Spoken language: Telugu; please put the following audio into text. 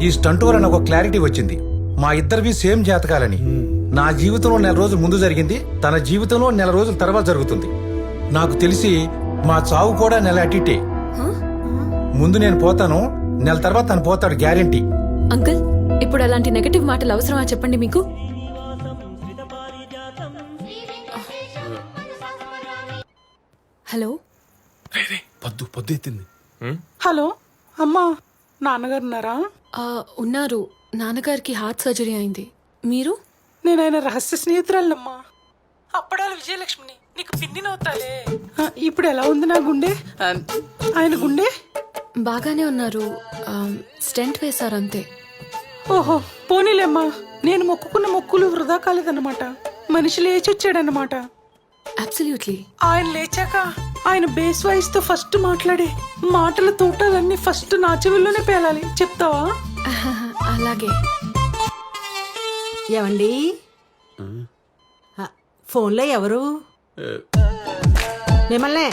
ఈ స్టంట్ వల్ల నాకు క్లారిటీ వచ్చింది. మా ఇద్దరివి సేమ్ జాతకాలని. నా జీవితంలో నెల రోజులు ముందు జరిగింది, తన జీవితంలో నెల రోజుల తర్వాత జరుగుతుంది. నాకు తెలిసి మా చావు కూడా నెల అటిటే. ముందు నేను పోతాను, నెల తర్వాత తను పోతాడు, గ్యారెంటీ. అంకుల్, ఇప్పుడు అలాంటి నెగటివ్ మాటలు అవసరమా చెప్పండి మీకు? హలో పొద్దు ఎత్తింది. హలో అమ్మా, నాన్నగారు ఉన్నారా? ఉన్నారు. నాన్నగారికి హార్ట్ సర్జరీ అయింది. మీరు? నేను ఆయన రహస్య స్నేహితురాలమ్మా, అప్పడాల విజయలక్ష్మిని. నీకు పిన్నినవుతాలే. ఇప్పుడు ఎలా ఉంది నా గుండె? ఆయన గుండె బాగానే ఉన్నారు. స్టెంట్ వేశారంతే. ఓహో, పోనీలేమ్మా. నేను మొక్కుకున్న మొక్కులు వృధా కాలేదన్నమాట. మనిషి లేచొచ్చాడన్నమాట. అబ్సల్యూట్లీ. ఆయన లేచాక ఆయన బేస్ వాయిస్ తో ఫస్ట్ మాట్లాడే మాటల తోటలన్నీ ఫస్ట్ నా చెవుల్లోనే పేలాలి. చెప్తావా? అలాగే. ఏమండి, ఫోన్లో ఎవరు? మిమ్మల్నే